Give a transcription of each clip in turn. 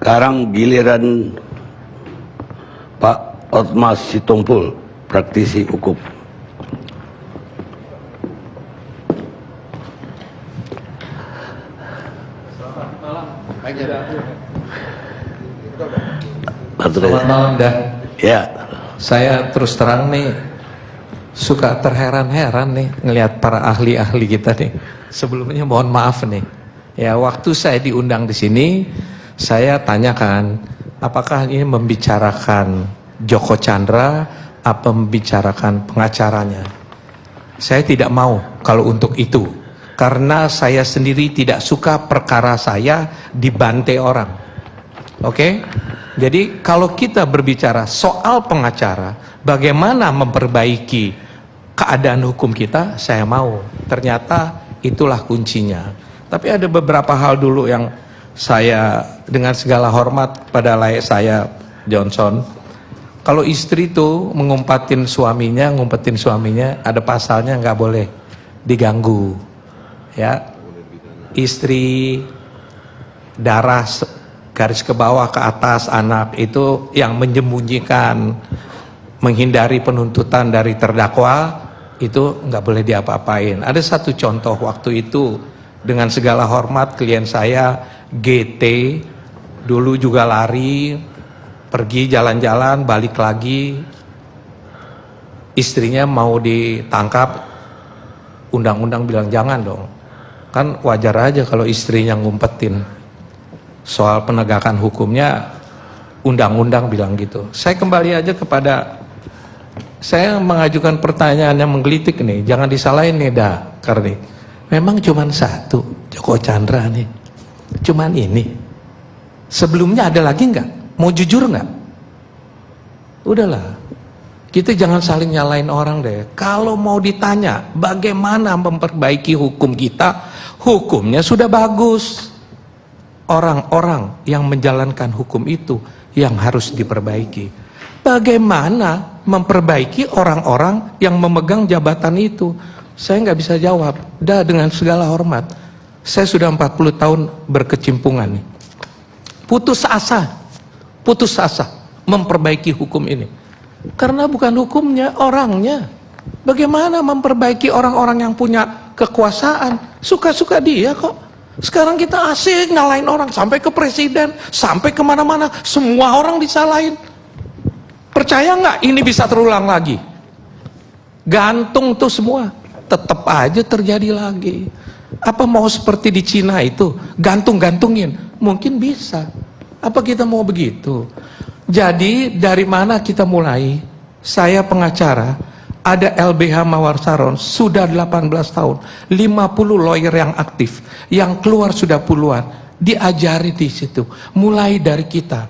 Sekarang giliran Pak Otmas Sitompul, praktisi hukum. Selamat malam, dah. Ya. Saya terus terang nih suka terheran-heran nih ngelihat para ahli-ahli kita nih. Sebelumnya mohon maaf nih. Ya, waktu saya diundang di sini, saya tanyakan apakah ini membicarakan Joko Chandra apa membicarakan pengacaranya. Saya tidak mau kalau untuk itu, karena saya sendiri tidak suka perkara saya dibantai orang. Oke? Jadi kalau kita berbicara soal pengacara, bagaimana memperbaiki keadaan hukum kita, saya mau. Ternyata itulah kuncinya. Tapi ada beberapa hal dulu yang saya dengan segala hormat pada layak saya, Johnson. Kalau istri tuh ngumpetin suaminya, ada pasalnya nggak boleh diganggu. Ya, istri darah garis ke bawah ke atas anak itu yang menyembunyikan, menghindari penuntutan dari terdakwa, itu nggak boleh diapa-apain. Ada satu contoh waktu itu, dengan segala hormat klien saya GT dulu juga lari, pergi jalan-jalan, balik lagi, istrinya mau ditangkap, undang-undang bilang jangan dong, kan wajar aja kalau istrinya ngumpetin. Soal penegakan hukumnya, undang-undang bilang gitu. Saya kembali aja kepada, saya mengajukan pertanyaan yang menggelitik nih, jangan disalahin nih karena memang cuman satu Joko Chandra nih, cuman ini. Sebelumnya ada lagi nggak? Mau jujur nggak? Udahlah, kita jangan saling nyalain orang deh. Kalau mau ditanya bagaimana memperbaiki hukum kita, hukumnya sudah bagus. Orang-orang yang menjalankan hukum itu yang harus diperbaiki. Bagaimana memperbaiki orang-orang yang memegang jabatan itu? Saya nggak bisa jawab. Dengan segala hormat, saya sudah 40 tahun berkecimpungan nih. Putus asa memperbaiki hukum ini. Karena bukan hukumnya, orangnya. Bagaimana memperbaiki orang-orang yang punya kekuasaan? Suka-suka dia kok. Sekarang kita asik nyalain orang, sampai ke presiden, sampai kemana-mana, semua orang disalahin. Percaya nggak ini bisa terulang lagi? Gantung tuh semua, tetap aja terjadi lagi. Apa mau seperti di Cina itu, gantung-gantungin? Mungkin bisa. Apa kita mau begitu? Jadi dari mana kita mulai? Saya pengacara, ada LBH Mawar Saron, sudah 18 tahun, 50 lawyer yang aktif, yang keluar sudah puluhan, diajari di situ, mulai dari kita.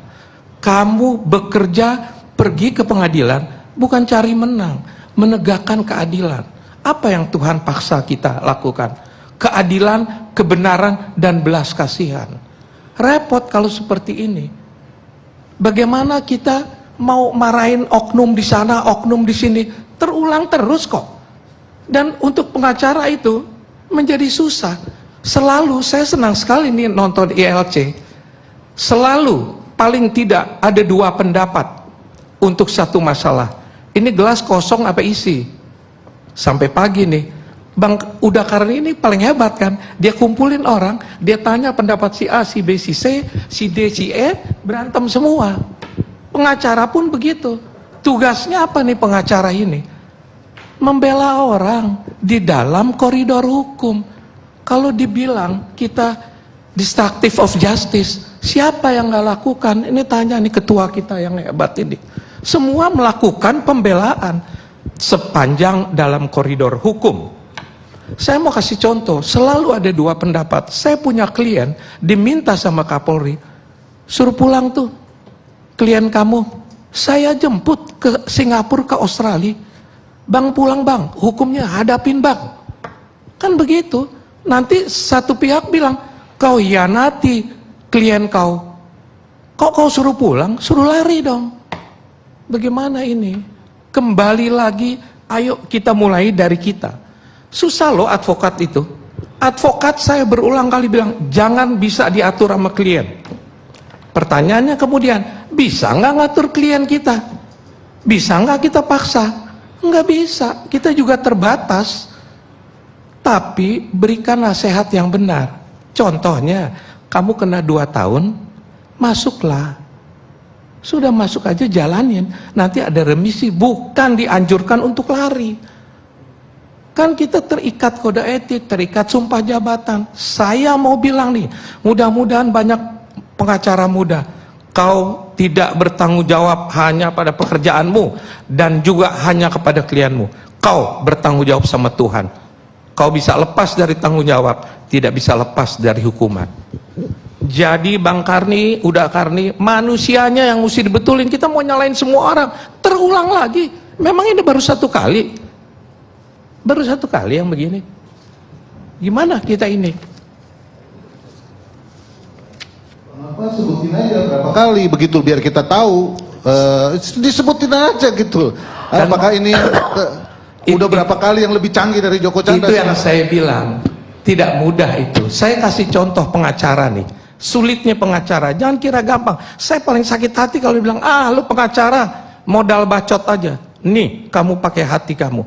Kamu bekerja, pergi ke pengadilan, bukan cari menang, menegakkan keadilan. Apa yang Tuhan paksa kita lakukan? Keadilan, kebenaran, dan belas kasihan. Repot kalau seperti ini. Bagaimana kita mau marahin oknum di sana, oknum di sini? Terulang terus kok. Dan untuk pengacara itu menjadi susah. Selalu, saya senang sekali nih nonton ILC. Selalu, paling tidak ada dua pendapat untuk satu masalah. Ini gelas kosong apa isi? Sampai pagi nih, Bang Udakarni ini paling hebat kan? Dia kumpulin orang, dia tanya pendapat si A, si B, si C, si D, si E, berantem semua. Pengacara pun begitu. Tugasnya apa nih pengacara ini? Membela orang di dalam koridor hukum. Kalau dibilang kita destructive of justice, siapa yang nggak lakukan? Ini tanya nih ketua kita yang hebat ini. Semua melakukan pembelaan sepanjang dalam koridor hukum. Saya mau kasih contoh, selalu ada dua pendapat. Saya punya klien, diminta sama Kapolri, suruh pulang tuh klien kamu. Saya jemput ke Singapura, ke Australia. Bang pulang bang, hukumnya hadapin bang. Kan begitu. Nanti satu pihak bilang, kau hianati klien kau. Kok kau suruh pulang? Suruh lari dong. Bagaimana ini? Kembali lagi, ayo kita mulai dari kita. Susah loh advokat itu. Advokat saya berulang kali bilang, jangan bisa diatur sama klien. Pertanyaannya kemudian, bisa nggak ngatur klien kita? Bisa nggak kita paksa? Nggak bisa, kita juga terbatas. Tapi berikan nasihat yang benar. Contohnya, kamu kena 2 tahun, masuklah. Sudah masuk aja jalanin, nanti ada remisi, bukan dianjurkan untuk lari. Kan kita terikat kode etik, terikat sumpah jabatan. Saya mau bilang nih, mudah-mudahan banyak pengacara muda, kau tidak bertanggung jawab hanya pada pekerjaanmu dan juga hanya kepada klienmu. Kau bertanggung jawab sama Tuhan. Kau bisa lepas dari tanggung jawab, tidak bisa lepas dari hukuman. Jadi Bang Karni, Uda Karni, manusianya yang mesti dibetulin. Kita mau nyalain semua orang, terulang lagi. Memang ini baru 1 kali. Baru 1 kali yang begini. Gimana kita ini? Kenapa sebutin aja berapa kali begitu biar kita tahu. Disebutin aja gitu. Apakah ini udah berapa kali yang lebih canggih dari Joko Chandra? Itu yang saya bilang, tidak mudah itu. Saya kasih contoh pengacara nih. Sulitnya pengacara, jangan kira gampang. Saya paling sakit hati kalau dibilang, lu pengacara modal bacot aja. Nih, kamu pakai hati kamu.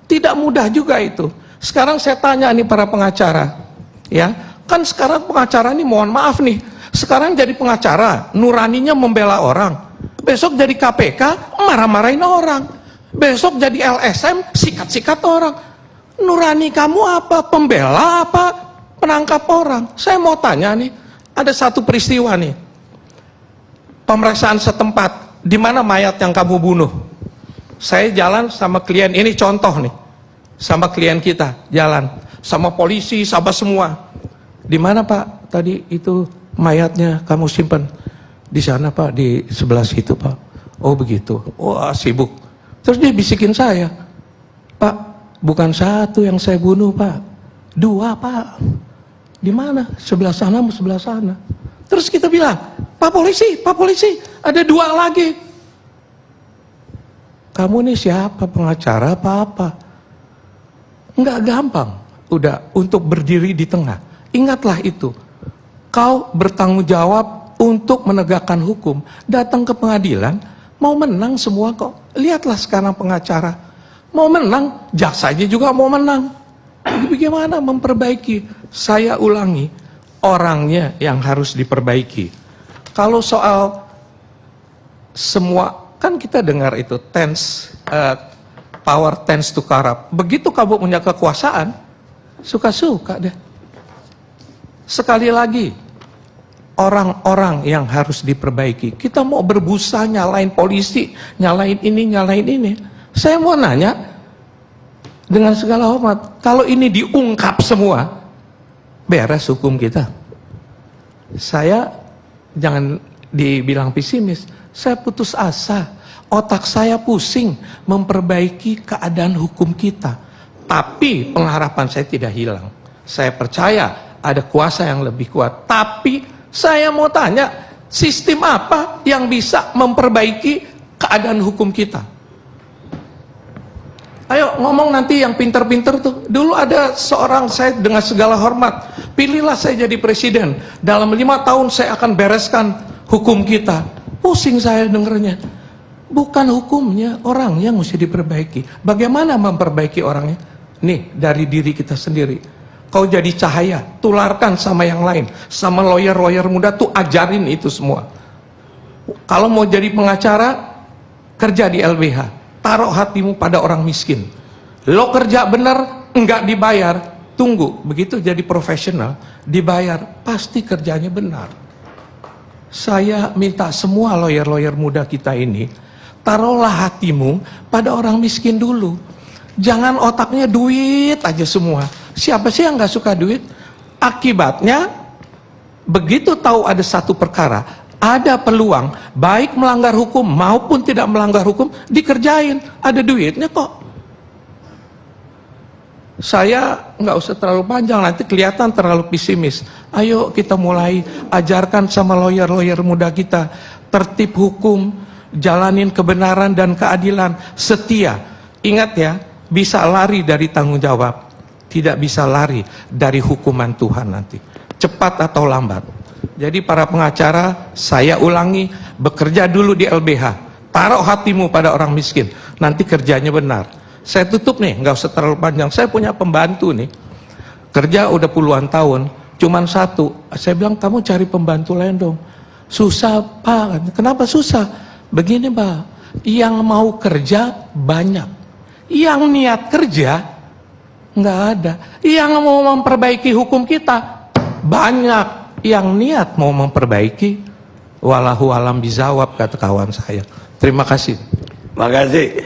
Tidak mudah juga itu. Sekarang saya tanya nih para pengacara, ya, kan sekarang pengacara nih, mohon maaf nih, sekarang jadi pengacara, nuraninya membela orang. Besok jadi KPK, marah-marahin orang. Besok jadi LSM, sikat-sikat orang. Nurani kamu apa? Pembela apa? Penangkap orang? Saya mau tanya nih, ada satu peristiwa nih, pemeriksaan setempat, di mana mayat yang kamu bunuh. Saya jalan sama klien, ini contoh nih, sama klien kita, jalan, sama polisi, sama semua. Di mana Pak, tadi itu mayatnya kamu simpan? Di sana Pak, di sebelah situ Pak. Oh begitu, wah sibuk. Terus dia bisikin saya, Pak, bukan 1 yang saya bunuh Pak, 2 Pak. Di mana? Sebelah sana, sebelah sana. Terus kita bilang, Pak polisi, ada 2 lagi. Kamu nih siapa, pengacara apa? Enggak gampang, udah, untuk berdiri di tengah. Ingatlah itu, kau bertanggung jawab untuk menegakkan hukum. Datang ke pengadilan, mau menang semua kok. Lihatlah sekarang pengacara, mau menang, jaksanya juga mau menang. Bagaimana memperbaiki? Saya ulangi, orangnya yang harus diperbaiki. Kalau soal semua, kan kita dengar itu power tends to corrupt. Begitu kamu punya kekuasaan, suka-suka deh. Sekali lagi, orang-orang yang harus diperbaiki. Kita mau berbusa nyalain polisi, nyalain ini. Saya mau nanya, dengan segala hormat, kalau ini diungkap semua, beres hukum kita. Saya jangan dibilang pesimis, saya putus asa, otak saya pusing memperbaiki keadaan hukum kita. Tapi pengharapan saya tidak hilang. Saya percaya ada kuasa yang lebih kuat. Tapi saya mau tanya, sistem apa yang bisa memperbaiki keadaan hukum kita? Ayo ngomong nanti yang pinter-pinter tuh. Dulu ada seorang, saya dengan segala hormat, pilihlah saya jadi presiden, dalam 5 tahun saya akan bereskan hukum kita. Pusing saya dengernya. Bukan hukumnya, orangnya mesti diperbaiki. Bagaimana memperbaiki orangnya? Nih, dari diri kita sendiri. Kau jadi cahaya, tularkan sama yang lain, sama lawyer-lawyer muda tuh ajarin itu semua. Kalau mau jadi pengacara, kerja di LBH. Taruh hatimu pada orang miskin. Lo kerja benar, enggak dibayar, tunggu, begitu jadi profesional, dibayar, pasti kerjanya benar. Saya minta semua lawyer-lawyer muda kita ini, taruhlah hatimu pada orang miskin dulu. Jangan otaknya duit aja semua. Siapa sih yang gak suka duit? Akibatnya, begitu tahu ada satu perkara, ada peluang, baik melanggar hukum maupun tidak melanggar hukum, dikerjain, ada duitnya kok. Saya nggak usah terlalu panjang, nanti kelihatan terlalu pesimis. Ayo kita mulai ajarkan sama lawyer-lawyer muda kita, tertib hukum, jalanin kebenaran dan keadilan, setia. Ingat ya, bisa lari dari tanggung jawab, tidak bisa lari dari hukuman Tuhan nanti. Cepat atau lambat. Jadi para pengacara, saya ulangi, bekerja dulu di LBH. Taruh hatimu pada orang miskin, nanti kerjanya benar. Saya tutup nih, nggak usah terlalu panjang. Saya punya pembantu nih, kerja udah puluhan tahun, cuman satu. Saya bilang, kamu cari pembantu lain dong. Susah Pak, kenapa susah? Begini Pak, yang mau kerja banyak, yang niat kerja nggak ada. Yang mau memperbaiki hukum kita banyak. Yang niat mau memperbaiki, walahu alam bijawab, kata kawan saya. Terima kasih. Makasih.